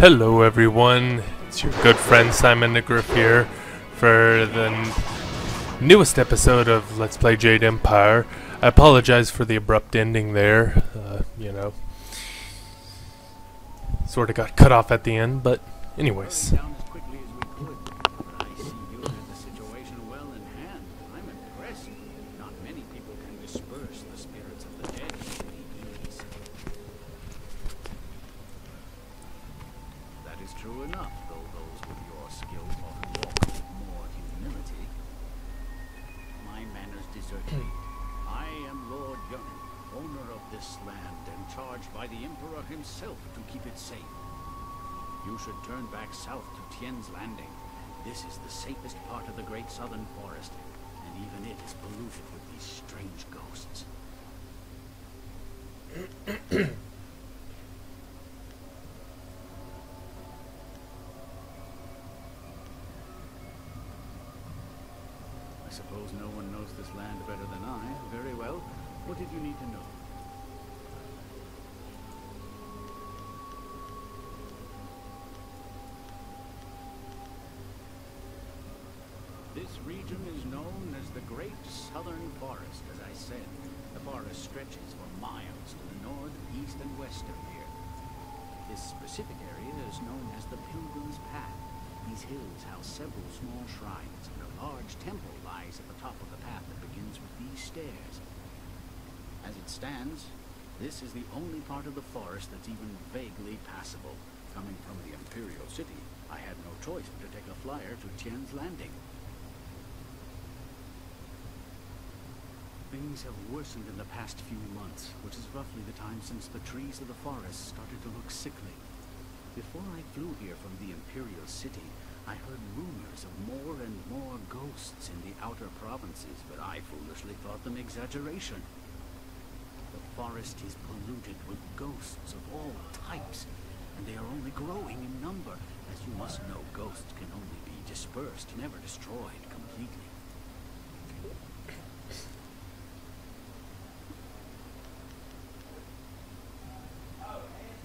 Hello everyone, it's your good friend Simon Negriff here for the newest episode of Let's Play Jade Empire. I apologize for the abrupt ending there, sort of got cut off at the end, but anyways. True enough, though those with your skills often walk with more humility. My manners desert me. I am Lord Yearn, owner of this land, and charged by the Emperor himself to keep it safe. You should turn back south to Tien's Landing. This is the safest part of the Great Southern Forest, and even it is polluted with these strange ghosts. I suppose no one knows this land better than I. Very well. What did you need to know? This region is known as the Great Southern Forest, as I said. The forest stretches for miles to the north, east, and west of here. This specific area is known as the Pilgrim's Path. These hills house several small shrines, and a large temple lies at the top of the path that begins with these stairs. As it stands, this is the only part of the forest that's even vaguely passable. Coming from the Imperial City, I had no choice but to take a flyer to Tien's Landing. Things have worsened in the past few months, which is roughly the time since the trees of the forest started to look sickly. Before I flew here from the Imperial City, I heard rumors of more and more ghosts in the outer provinces, but I foolishly thought them exaggeration. The forest is polluted with ghosts of all types, and they are only growing in number. As you must know, ghosts can only be dispersed, never destroyed completely.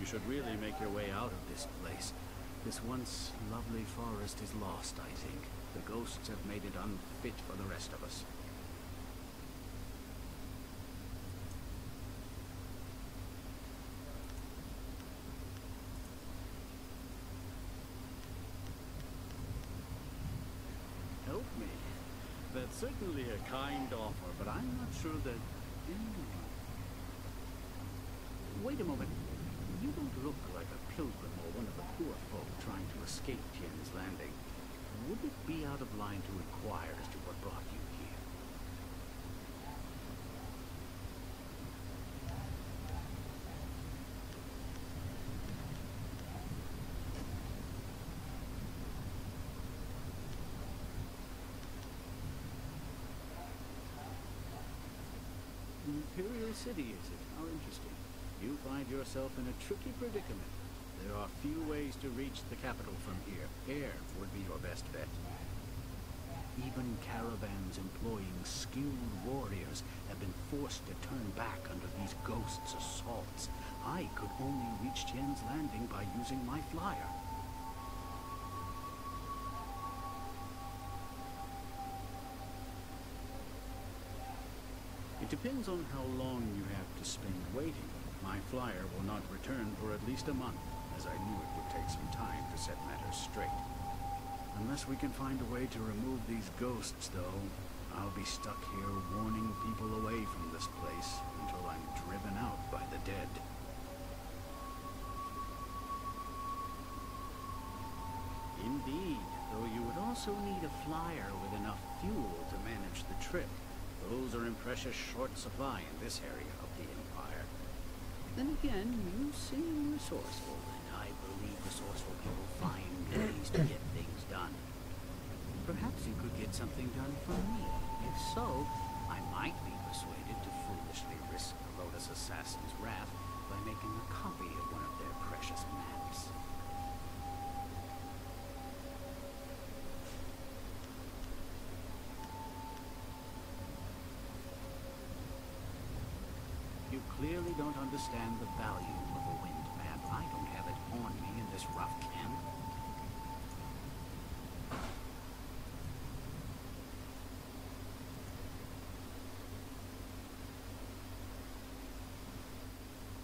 You should really make your way out of this place. This once lovely forest is lost, I think. The ghosts have made it unfit for the rest of us. Help me. That's certainly a kind offer, but I'm not sure that... Wait a moment. You don't look like a pilgrim or one of the poor folk trying to escape Tien's Landing. Would it be out of line to inquire as to what brought you here? Imperial City, is it? How interesting. You find yourself in a tricky predicament. There are few ways to reach the capital from here. Air would be your best bet. Even caravans employing skilled warriors have been forced to turn back under these ghosts' assaults. I could only reach Tien's Landing by using my flyer. It depends on how long you have to spend waiting. My flyer will not return for at least a month, as I knew it would take some time to set matters straight. Unless we can find a way to remove these ghosts, though, I'll be stuck here warning people away from this place until I'm driven out by the dead. Indeed, though you would also need a flyer with enough fuel to manage the trip. Those are in precious short supply in this area of the Empire. Then again, you seem resourceful, and I believe resourceful people find ways to get things done. Perhaps you could get something done for me. If so, I might be persuaded to foolishly risk the Lotus Assassin's wrath by making a copy of one of their precious maps. You clearly don't understand the value of a wind map. I don't have it on me in this rough camp.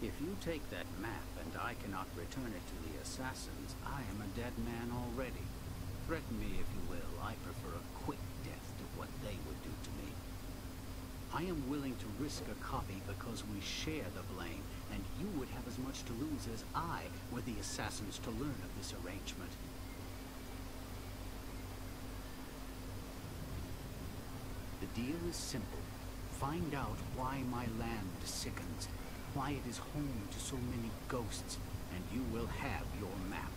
If you take that map and I cannot return it to the assassins, I am a dead man already. Threaten me if you will. I prefer a quick death to what they would do to me. I am willing to risk a copy because we share the blame, and you would have as much to lose as I were the assassins to learn of this arrangement. The deal is simple. Find out why my land sickens, why it is home to so many ghosts, and you will have your map.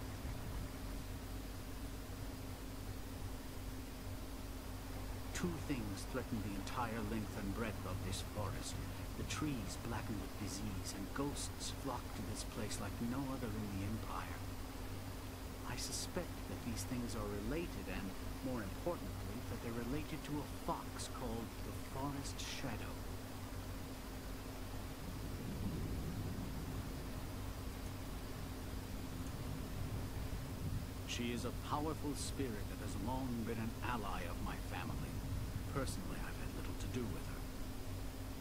Two things threaten the entire length and breadth of this forest. The trees blackened with disease, and ghosts flock to this place like no other in the Empire. I suspect that these things are related, and, more importantly, that they're related to a fox called the Forest Shadow. She is a powerful spirit that has long been an ally of my family. Personally, I've had little to do with her.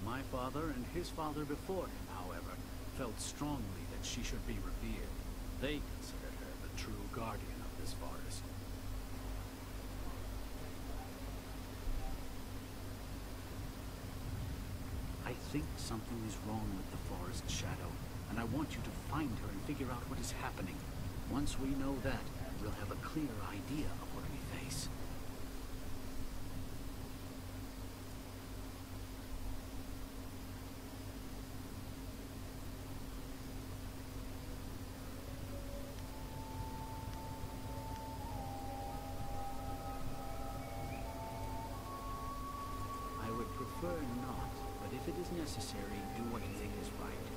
My father and his father before him, however, felt strongly that she should be revered. They considered her the true guardian of this forest. I think something is wrong with the Forest Shadow, and I want you to find her and figure out what is happening. Once we know that, we'll have a clear idea of what we face. I would prefer not, but if it is necessary, do what you think is right.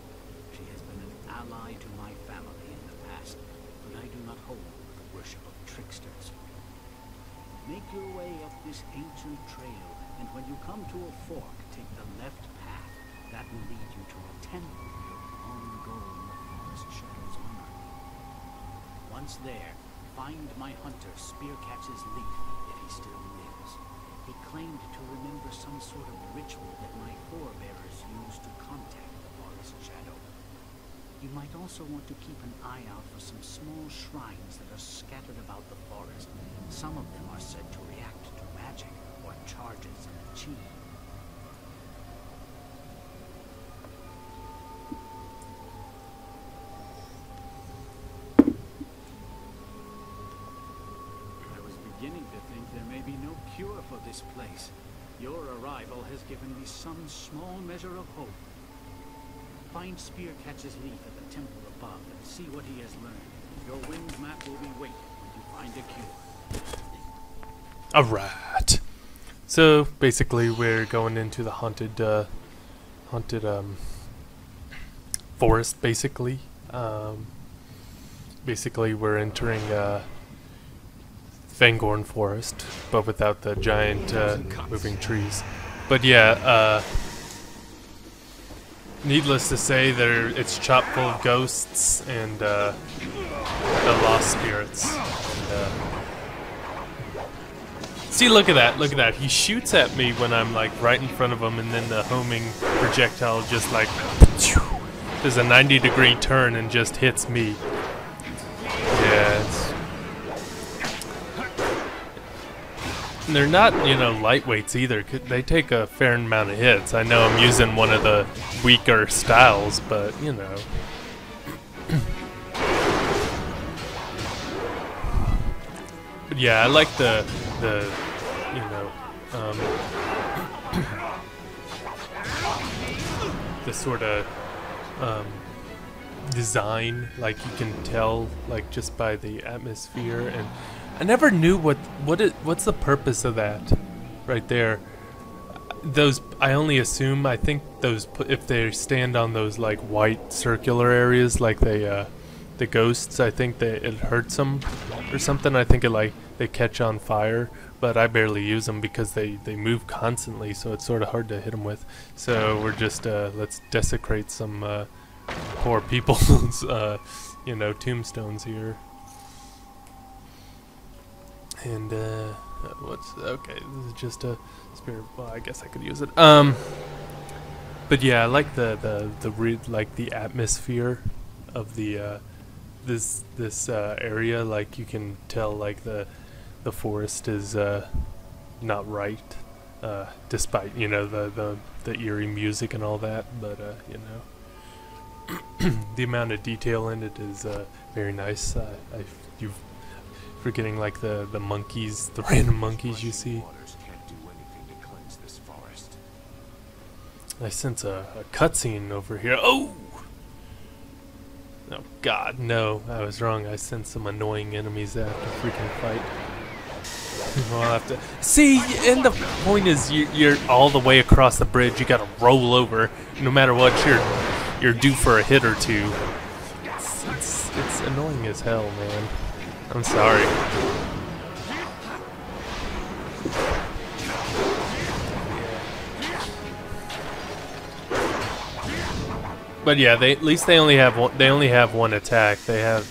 She has been an ally to my family in the past, but I do not hold with the worship of tricksters. Make your way up this ancient trail, and when you come to a fork, take the left path. That will lead you to a temple built long ago in the Forest Shadow's honor. Once there, find my hunter Spearcatch's Leaf, if he still lives. He claimed to remember some sort of ritual that my forebears used to contact the Forest Shadow. You might also want to keep an eye out for some small shrines that are scattered about the forest. Some of them are said to react to magic or charges in the chi. I was beginning to think there may be no cure for this place. Your arrival has given me some small measure of hope. Find Spearcatch's Leaf at the temple above and see what he has learned. Your winged map will be waiting when you find a cure. Alright. So basically we're going into the haunted forest basically. Basically we're entering Fangorn Forest, but without the giant moving trees. But yeah, needless to say, it's chock full of ghosts and the lost spirits. And, see, look at that! He shoots at me when I'm like right in front of him, and then the homing projectile just like does a 90-degree turn and just hits me. Yeah, and they're not, lightweights either. They take a fair amount of hits. I know I'm using one of the weaker styles, but But yeah, I like the the sort of design, like you can tell, like just by the atmosphere, and I never knew what's the purpose of that right there. Those, I only assume, I think those, if they stand on those like white circular areas, like the ghosts, I think that it hurts them or something. I think they catch on fire, but I barely use them because they move constantly, so it's sort of hard to hit them with. So we're just let's desecrate some poor people's tombstones here. And okay, this is just a spirit. Well, I guess I could use it. But yeah, I like like the atmosphere of the this area. Like you can tell, like the forest is not right, despite the eerie music and all that. But the amount of detail in it is very nice. You've forgetting like the monkeys, the random monkeys you see. I sense a cutscene over here. Oh! Oh God, no! I was wrong. I sense some annoying enemies that I have to freaking fight. I'll have to see. And the point is, you're all the way across the bridge. You gotta roll over. No matter what, you're due for a hit or two. It's annoying as hell, man. I'm sorry. But yeah, at least they only have one. They only have one attack. They have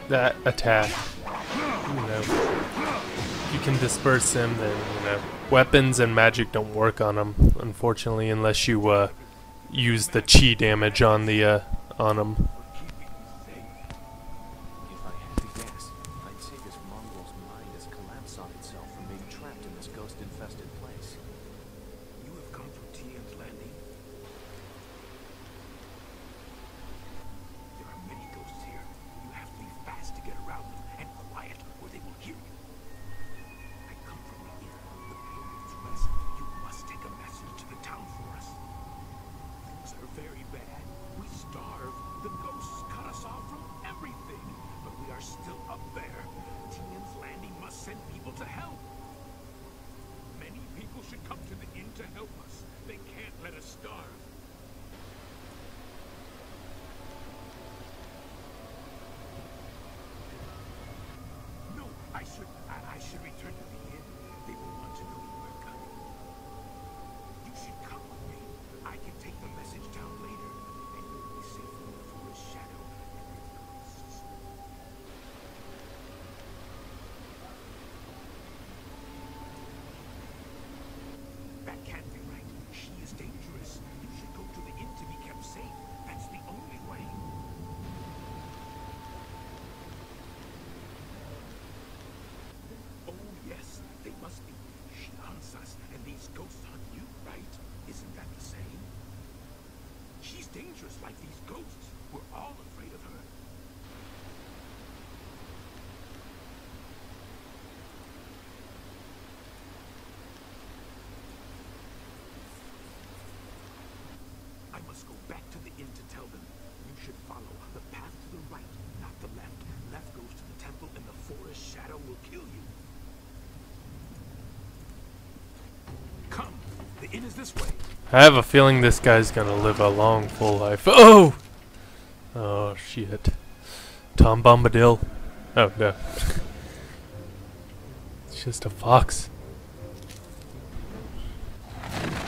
that attack. You can disperse them. Then weapons and magic don't work on them, unfortunately, unless you use the chi damage on the on them. I should return to the inn. They will want to know you are coming. You should come with me. I can take the message down later, and you'll be safe from the forest shadow and its ghosts. That can't be right. She is dangerous. You should go to the inn to be kept safe. That's the only way. Yes, they must be. She hunts us, and these ghosts hunt you, right? Isn't that the same? She's dangerous like these ghosts. We're all afraid of her. I must go back to the inn to tell them. You should follow the path to the right, not the left. Left goes to the temple, and the forest shadow will kill you. Come, the inn is this way. I have a feeling this guy's gonna live a long, full life. Oh! Oh, shit. Tom Bombadil. Oh, no. It's just a fox.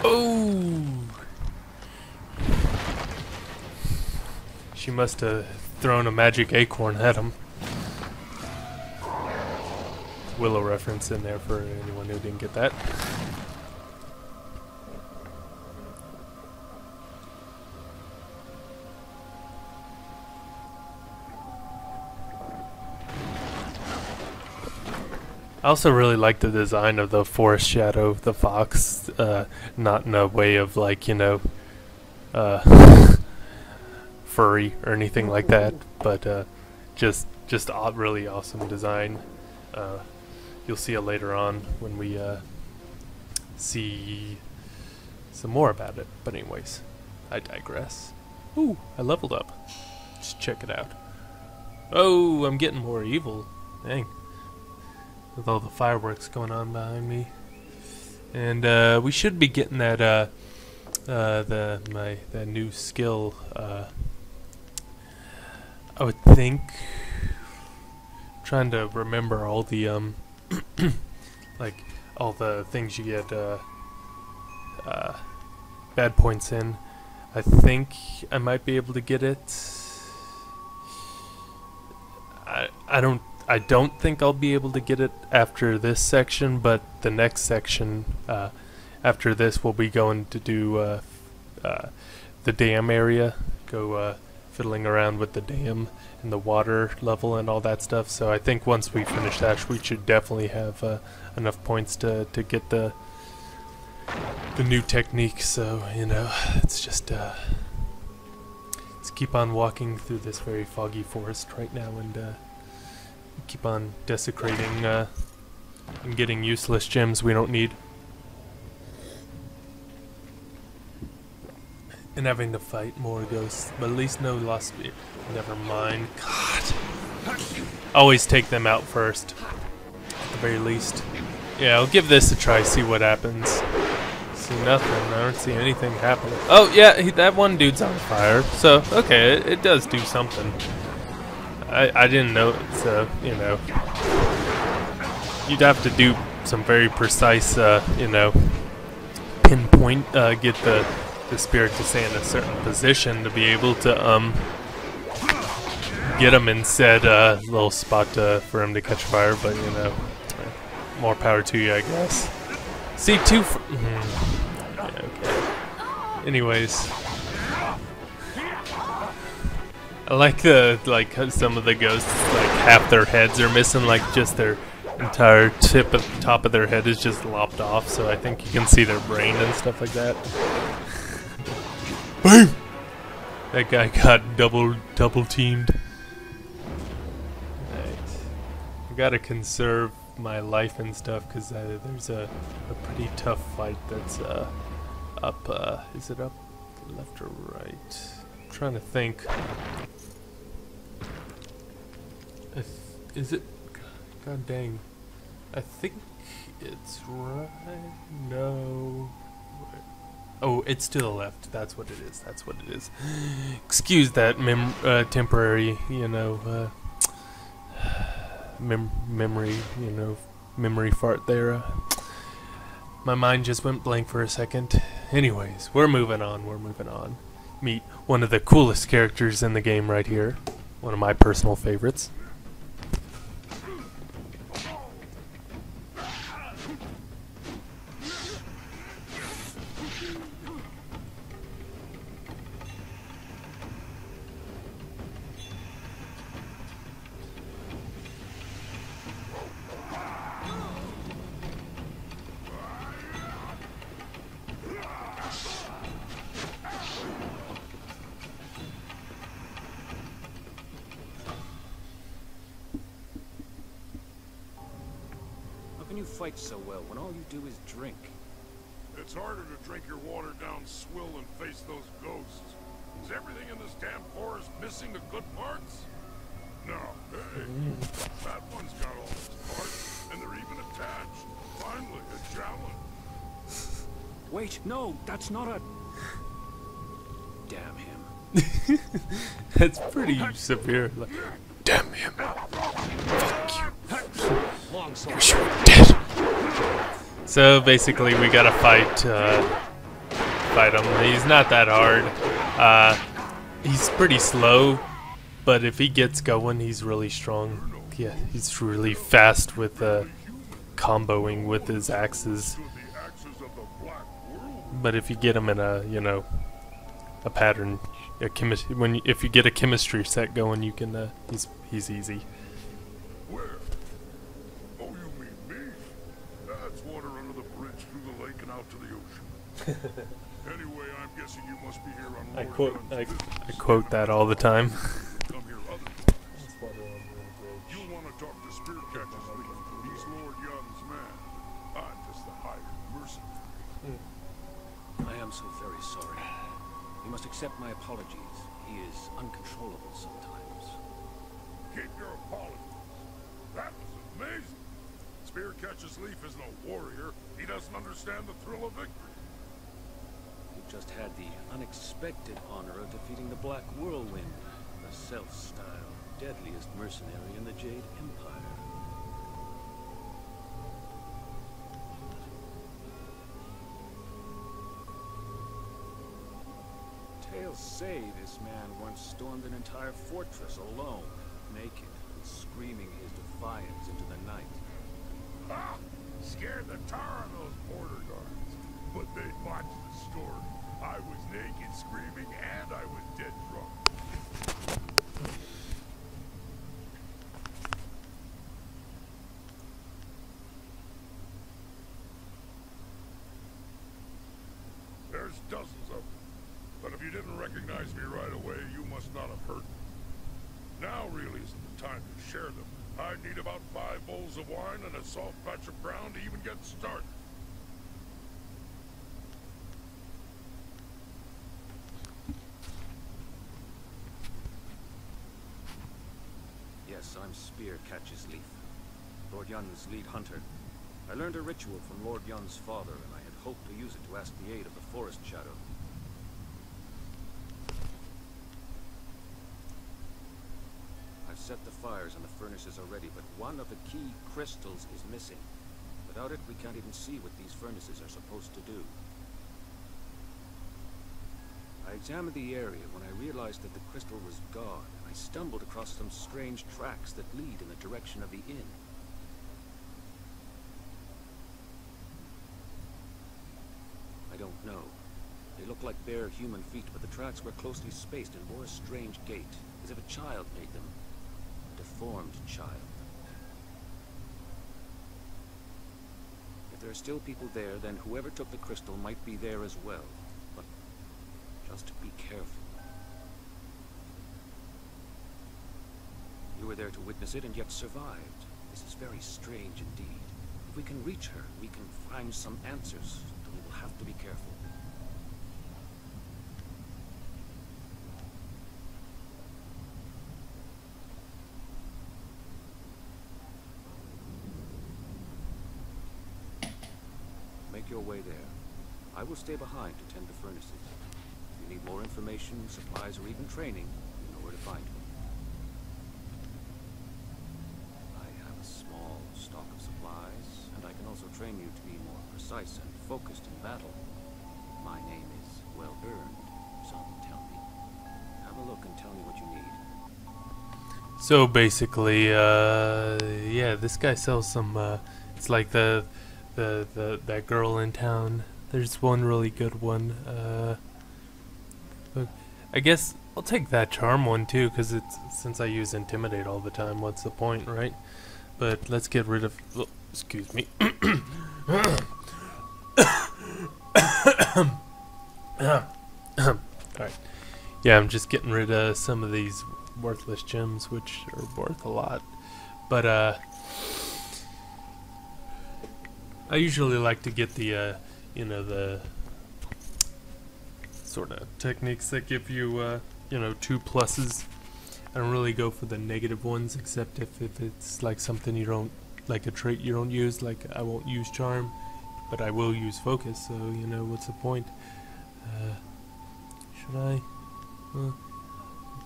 Oh! She must have thrown a magic acorn at him. Willow reference in there for anyone who didn't get that. I also really like the design of the forest shadow, the fox, not in a way of like, furry or anything like that, but just really awesome design. You'll see it later on when we see some more about it. But anyways, I digress. Ooh, I leveled up. Just check it out. Oh, I'm getting more evil. Dang. With all the fireworks going on behind me. And we should be getting that that new skill. I would think. Trying to remember all the like all the things you get bad points in. I think I might be able to get it. I don't think I'll be able to get it after this section, but the next section after this we'll be going to do the dam area, go fiddling around with the dam and the water level and all that stuff. So I think once we finish that, we should definitely have enough points to get the new technique. So you know, it's just let's keep on walking through this very foggy forest right now and keep on desecrating and getting useless gems we don't need. And having to fight more ghosts, but at least no lost. Never mind. God. Always take them out first. At the very least. Yeah, I'll give this a try, see what happens. See nothing. I don't see anything happening. Oh, yeah, that one dude's on fire. So, okay, it does do something. I didn't know, so, you know. You'd have to do some very precise, you know, pinpoint, get the spirit to stay in a certain position to be able to get him in said little spot for him to catch fire, but you know, more power to you, I guess. See, yeah, okay. Anyways, I like some of the ghosts, like half their heads are missing, like just their entire top of their head is just lopped off, so I think you can see their brain and stuff like that. Boom! That guy got double teamed. Right. I gotta conserve my life and stuff because there's a pretty tough fight that's up. Is it up left or right? I'm trying to think. Is it? God dang. I think it's right. No. Oh, it's to the left. That's what it is. That's what it is. Excuse that temporary, you know, memory, you know, memory fart there. My mind just went blank for a second. Anyways, we're moving on. We're moving on. Meet one of the coolest characters in the game right here. One of my personal favorites. You fight so well when all you do is drink. It's harder to drink your watered down swill and face those ghosts. Is everything in this damn forest missing the good parts? No. Hey, that one's got all its parts, and they're even attached. Finally, a javelin. Wait, no, that's not a... Damn him. That's pretty severe. Like, damn him. Fuck you. Wish you were dead. So basically, we gotta fight him. He's not that hard. He's pretty slow, but if he gets going, he's really strong. Yeah, he's really fast with comboing with his axes. But if you get him in a, you know, a pattern, if you get a chemistry set going, you can. He's easy. Where? Oh, you mean me? That's water under the bridge through the lake and out to the ocean. Anyway, I'm guessing you must be here on I quote that all the time. Come here, other. You'll want to talk to Spear Catcher's Leaf. He's Lord Young's man. I'm just the hired mercenary. I am so very sorry. You must accept my apologies. He is uncontrollable sometimes. Keep your apologies. That was amazing. Spear Catcher's Leaf is no warrior. He doesn't understand the thrill of victory. You just had the unexpected honor of defeating the Black Whirlwind, the self-styled deadliest mercenary in the Jade Empire. Tales say this man once stormed an entire fortress alone, naked and screaming his defiance into the night. Ah! Scared the tar of those border guards. But they'd botched the story. I was naked screaming and I was dead drunk. There's dozens of them. But if you didn't recognize me right away, you must not have heard me. Now really isn't the time to share them. I need about 5 bowls of wine and a soft batch of brown to even get started. Yes, I'm Spear Catches Leaf, Lord Yun's lead hunter. I learned a ritual from Lord Yun's father, and I had hoped to use it to ask the aid of the Forest Shadow. I've set the fires and the furnaces already, but one of the key crystals is missing. Without it, we can't even see what these furnaces are supposed to do. I examined the area when I realized that the crystal was gone, and I stumbled across some strange tracks that lead in the direction of the inn. I don't know. They look like bare human feet, but the tracks were closely spaced and bore a strange gait, as if a child made them. A deformed child. If there are still people there, then whoever took the crystal might be there as well. But just be careful. You were there to witness it and yet survived. This is very strange indeed. If we can reach her, we can find some answers. But we will have to be careful. Make your way there. I will stay behind to tend the furnaces. If you need more information, supplies, or even training, you know where to find me. I have a small stock of supplies, and I can also train you to be more precise and focused in battle. My name is well earned, some tell me. Have a look and tell me what you need. So basically, yeah, this guy sells some, it's like that girl in town. There's one really good one. But I guess I'll take that charm one too, because it's, since I use intimidate all the time, what's the point, right? But let's get rid of. Oh, excuse me. Alright. Yeah, I'm just getting rid of some of these worthless gems, which are worth a lot. But I usually like to get the you know, the sort of techniques that give you you know, 2 pluses. I don't really go for the negative ones, except if it's like something you don't, like a trait you don't use. Like I won't use charm, but I will use focus, so you know, what's the point? Should I? I'm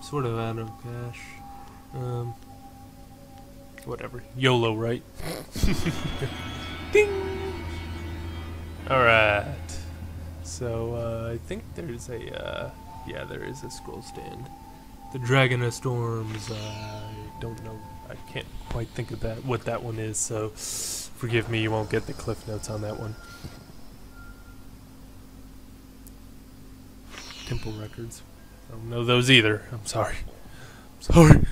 sort of out of cash. Whatever. YOLO, right? Ding! Alright. So, I think there's a, yeah, there is a scroll stand. The Dragon of Storms, I don't know. I can't quite think of that, what that one is, so forgive me, you won't get the cliff notes on that one. Temple records. I don't know those either. I'm sorry. I'm sorry.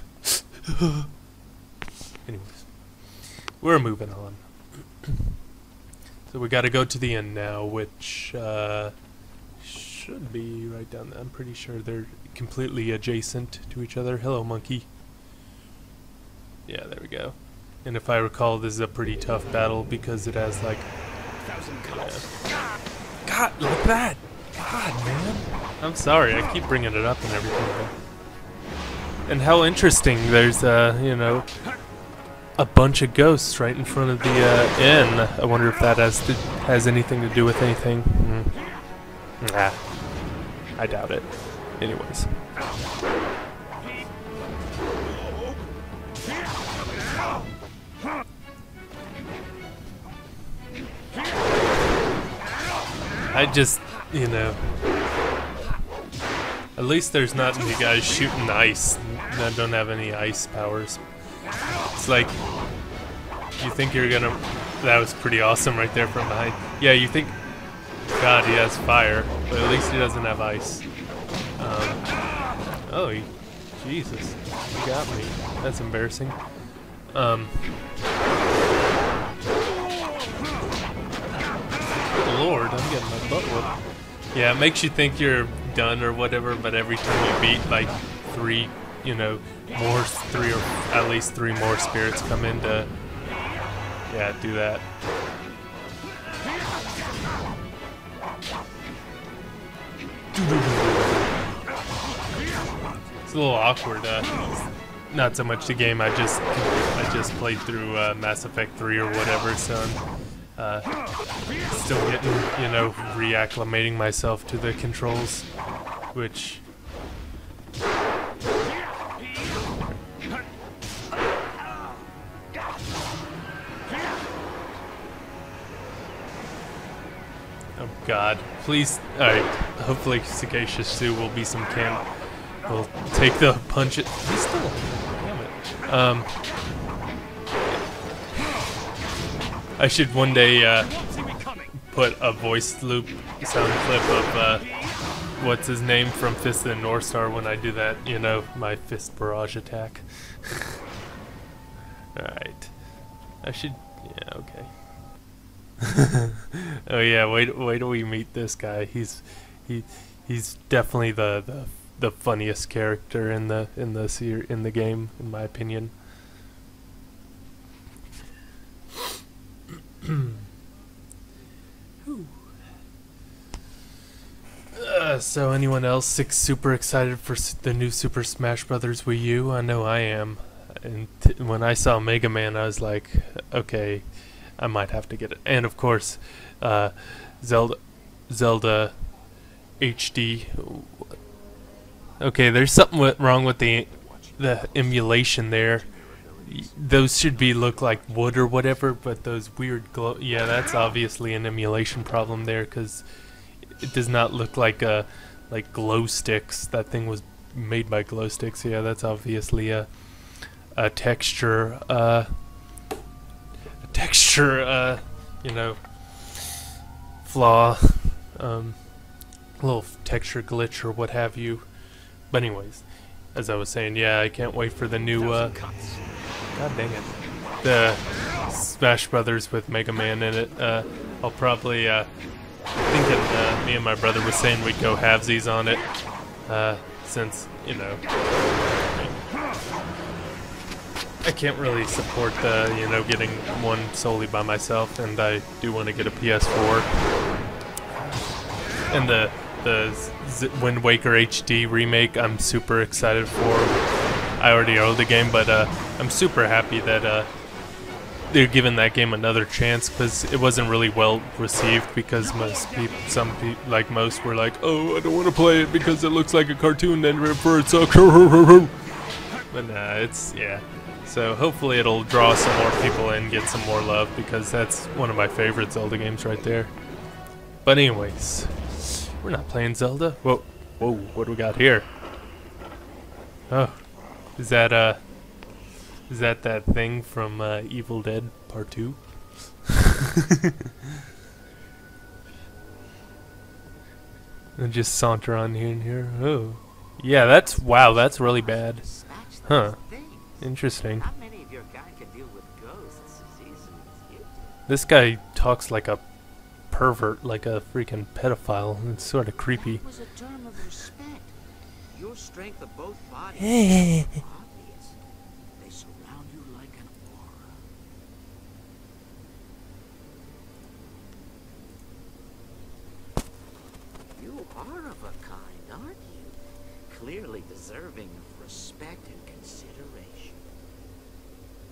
Anyways. We're moving on. So we gotta go to the end now, which should be right down there. I'm pretty sure they're completely adjacent to each other. Hello, monkey. Yeah, there we go. And if I recall, this is a pretty tough battle because it has like... God, look at that! God, man. I'm sorry, I keep bringing it up and everything. And how interesting, there's, you know, a bunch of ghosts right in front of the inn. I wonder if that has anything to do with anything. Nah, I doubt it. Anyways. I just, you know, at least there's not any guys shooting ice that don't have any ice powers. It's like, you think you're gonna... That was pretty awesome right there from behind. Yeah, you think God, he has fire, but at least he doesn't have ice. Oh, Jesus, he got me. That's embarrassing. Lord, I'm getting my butt whooped. Yeah, it makes you think you're done or whatever, but every time you beat like three, you know, three or at least three more spirits come in to, yeah, do that. It's a little awkward. Not so much the game. I just played through Mass Effect 3 or whatever, so I'm still getting, you know, reacclimating myself to the controls, which. Oh God! Please, all right. Hopefully, Sagacious Sue will be some camp. We'll take the punch. He's still. Damn it. I should one day put a voice loop sound clip of what's his name from Fist of the North Star when I do that. You know, my fist barrage attack. All right. I should. Yeah. Okay. Oh yeah, wait till we meet this guy. He's definitely the funniest character in the game, in my opinion. So anyone else super excited for the new Super Smash Brothers Wii U? I know I am. And when I saw Mega Man, I was like, okay, I might have to get it. And of course, Zelda HD. Okay, there's something wrong with the emulation there. Those should look like wood or whatever, but those weird glow. Yeah, that's obviously an emulation problem there, because it does not look like glow sticks. That thing was made by glow sticks. Yeah, that's obviously a texture. You know, flaw, little texture glitch or what have you. But anyways, as I was saying, yeah, I can't wait for the new, God dang it, the Smash Brothers with Mega Man in it. I'll probably, I think that me and my brother were saying we'd go halvesies on it, since, you know, I can't really support the, you know, getting one solely by myself, and I do want to get a PS4. And the Wind Waker HD remake, I'm super excited for. I already own the game, but I'm super happy that they're giving that game another chance, because it wasn't really well received, because some people, like most, were like, oh, I don't want to play it because it looks like a cartoon and therefore it sucks. But nah, it's, yeah. So hopefully it'll draw some more people in, get some more love, because that's one of my favorite Zelda games right there. But anyways, we're not playing Zelda. Whoa, what do we got here? Oh, is that that thing from Evil Dead Part 2? And just saunter on here and here. Oh, yeah, that's really bad. Huh. Interesting. Not many of your kind can deal with ghosts as easily as you do. This guy talks like a pervert, like a freaking pedophile. It's sort of creepy. It was a term of respect. Your strength of both bodies is obvious. They surround you like an aura. You are of a kind, aren't you? Clearly deserving of respect and consideration.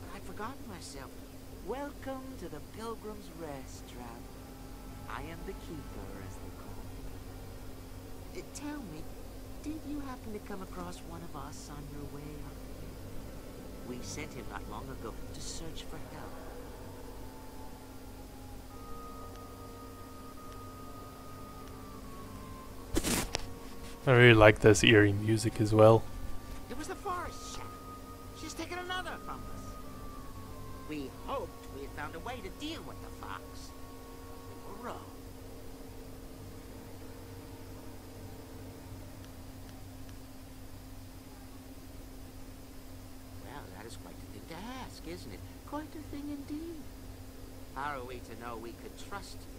But I'd forgotten myself. Welcome to the Pilgrim's Rest, traveler. I am the Keeper, as they call me. Tell me, did you happen to come across one of us on your way up here? We sent him not long ago to search for help. I really like this eerie music as well. It was the forest shadow. She's taken another from us. We hoped we had found a way to deal with the fox. We were wrong. isn't it? Quite a thing indeed. How are we to know we could trust you?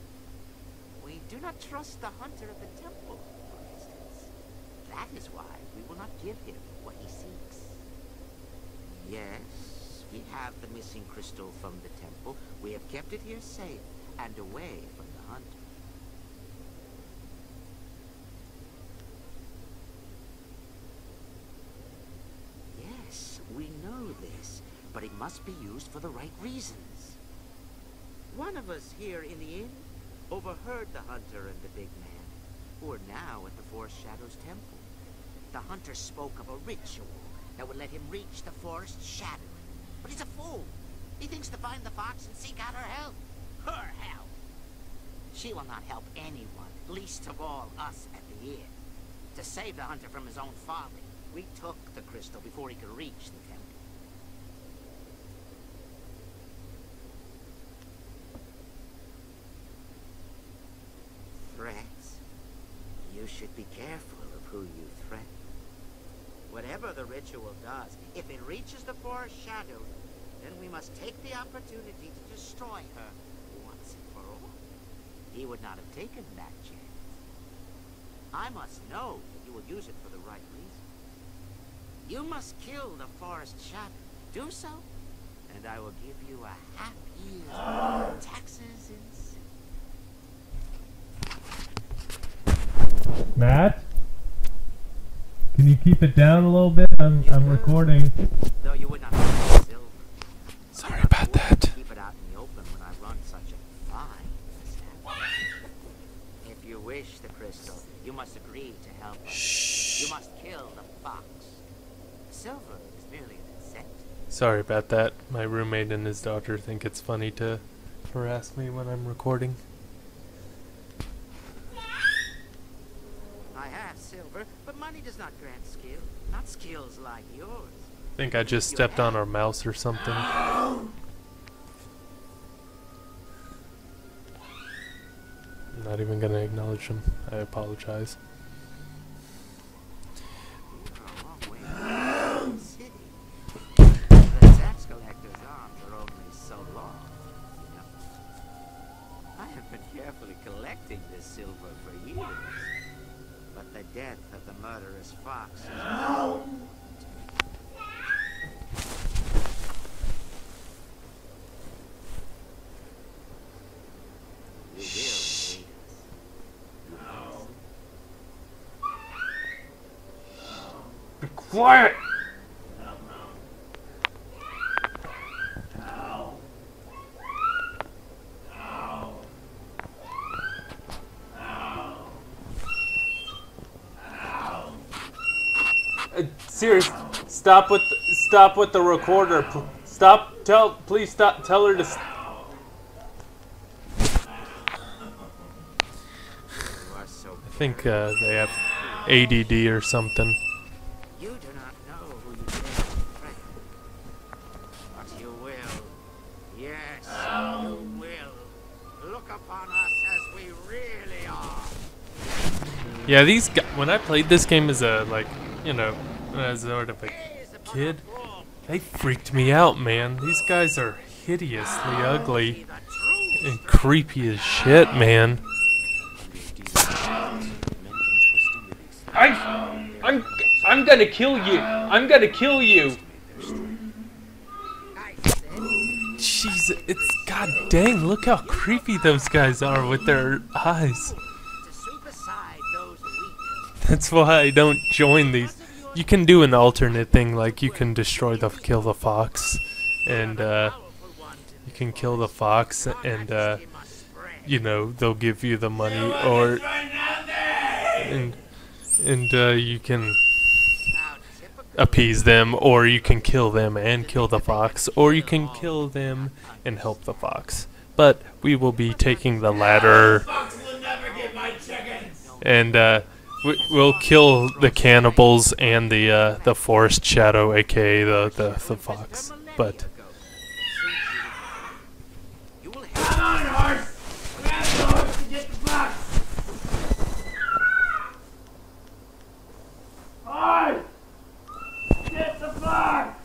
We do not trust the hunter of the temple, for instance. That is why we will not give him what he seeks. Yes, we have the missing crystal from the temple. We have kept it here safe and away from the hunter. Yes, we know this, but it must be used for the right reasons. One of us here in the inn overheard the hunter and the big man, who are now at the Forest Shadow's temple. The hunter spoke of a ritual that would let him reach the Forest Shadow. But he's a fool. He thinks to find the fox and seek out her help. Her help! She will not help anyone, least of all us at the inn. To save the hunter from his own folly, we took the crystal before he could reach the temple. Threats? You should be careful of who you threaten. Whatever the ritual does, if it reaches the Forest Shadow, then we must take the opportunity to destroy her once and for all. He would not have taken that chance. I must know that you will use it for the right reason. You must kill the Forest Shadow. Do so, and I will give you a half year's taxes in silver. Matt? Can you keep it down a little bit? I'm recording. Though you would not have silver. Sorry about that. Keep it out in the open when I run such a fine establishment. If you wish the crystal, you must agree to help us. Shh. You must kill the fox. Silver is merely an incentive. Sorry about that. My roommate and his daughter think it's funny to harass me when I'm recording. I have silver, but money does not grant skill. Not skills like yours. I think I just stepped on our mouse or something. I'm not even gonna acknowledge him. I apologize. City. The tax collector's arms are only so long. You know? I have been carefully collecting this silver for years. But the death of the murderous fox is you will aid us. Be quiet! Serious, stop with the recorder. Please stop. Tell her to. You are so I think they have ADD or something. You do not know who you dare to threaten. But you will. Yes, you will. Look upon us as we really are. Yeah, these guys. When I played this game as a as sort of a kid, they freaked me out, man. These guys are hideously ugly and creepy as shit, man. I'm gonna kill you. I'm gonna kill you. Jeez, it's god dang. Look how creepy those guys are with their eyes. To sweep aside those weak. That's why I don't join these. You can do an alternate thing, like you can kill the fox, and you can kill the fox, and they'll give you the money, or and you can appease them, or you can kill them and kill the fox, or you can kill them and help the fox. But we will be taking the latter, and we'll kill the cannibals and the forest shadow, aka the fox. But Come on, horse! Grab the horse and get the fox! Horse! Get the fox!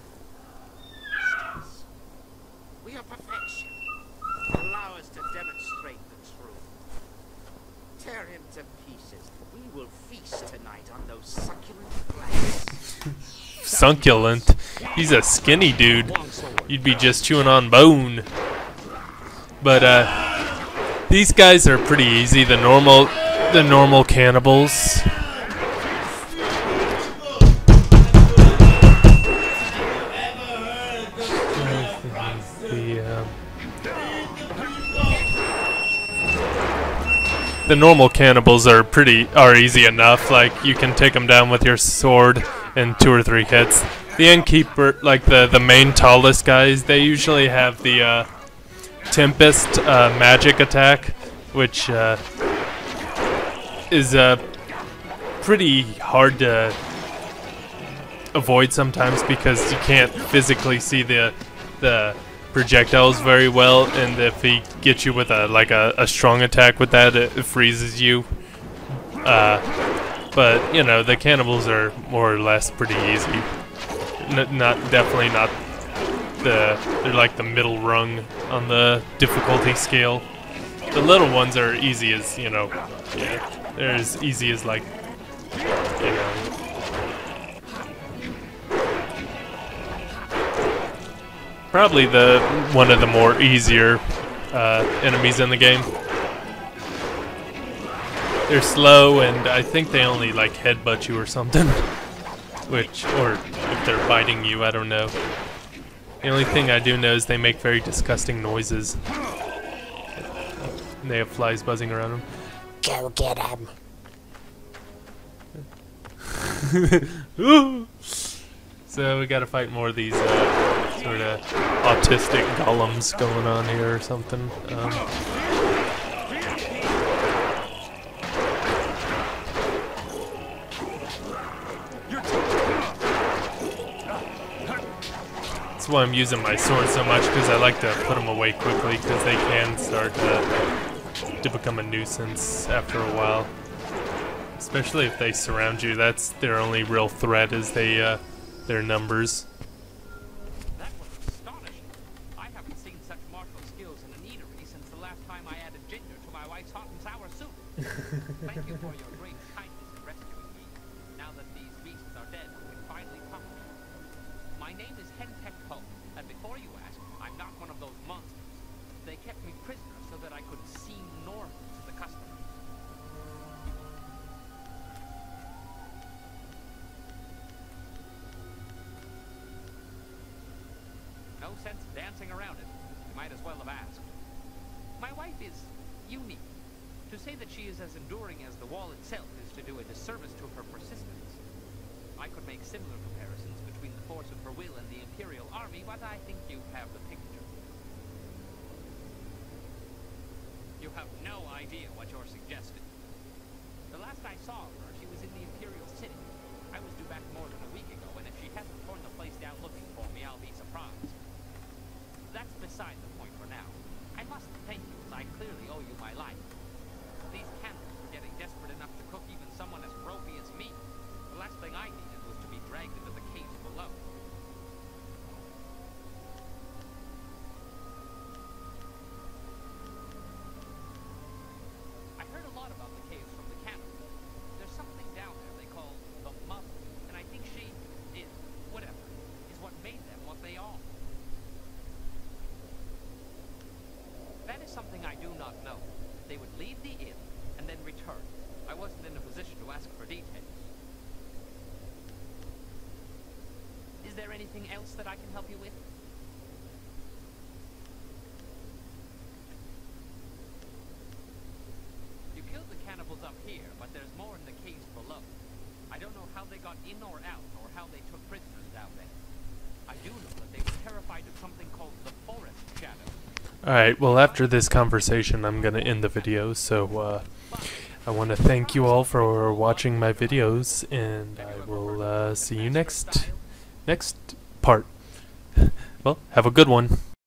succulent. He's a skinny dude. You'd be just chewing on bone. But these guys are pretty easy. The normal cannibals. The normal cannibals are easy enough. Like, you can take them down with your sword in 2 or 3 hits. The innkeeper, like the main tallest guys, they usually have the Tempest magic attack, which is pretty hard to avoid sometimes because you can't physically see the projectiles very well, and if he gets you with a strong attack with that, it freezes you. But you know, the cannibals are more or less pretty easy. Definitely not they're like the middle rung on the difficulty scale. The little ones are easy as, you know, yeah, they're as easy as, like, you know. Probably one of the more easier enemies in the game. They're slow, and I think they only like headbutt you or something. Or if they're biting you, I don't know. The only thing I do know is they make very disgusting noises. And they have flies buzzing around them. Go get him. So we gotta fight more of these sort of autistic golems going on here or something. That's why I'm using my sword so much, because I like to put them away quickly, because they can start to become a nuisance after a while. Especially if they surround you. That's their only real threat, is their numbers. That was astonishing. I haven't seen such martial skills in an eatery since the last time I added ginger to my wife's hot and sour soup. Thank you for your great kindness in rescuing me. Now that these beasts are dead, we can finally talk. My name is Hentek Ho, and before you ask, I'm not one of those monsters. They kept me prisoner so that I could seem normal to the customers. No sense dancing around it. You might as well have asked. My wife is unique. To say that she is as enduring as the wall itself is to do a disservice to her persistence. I could make similar comparisons between the force of her will and the Imperial Army, but I think you have the picture. You have no idea what you're suggesting. The last I saw of her, she was in the Imperial City. I was due back more than a week ago, and if she hasn't torn the place down looking for me, I'll be surprised. That's beside the point for now. I must thank you, as I clearly owe you my life. These cannibals were getting desperate enough to cook even someone as ropey as me. The last thing I needed was to be dragged into the caves below. I heard a lot about the caves from the cannibals. There's something down there they call the mother, and I think she is, whatever, is what made them what they are. That is something I do not know. They would leave the inn and then return. I wasn't in a position to ask for details. Is there anything else that I can help you with? You killed the cannibals up here, but there's more in the caves below. I don't know how they got in or out, or how they took prisoners down there. I do know that they were terrified of something called the Forest Shadow. Alright, well, after this conversation, I'm gonna end the video, so I want to thank you all for watching my videos, and I will see you next part. Well, have a good one.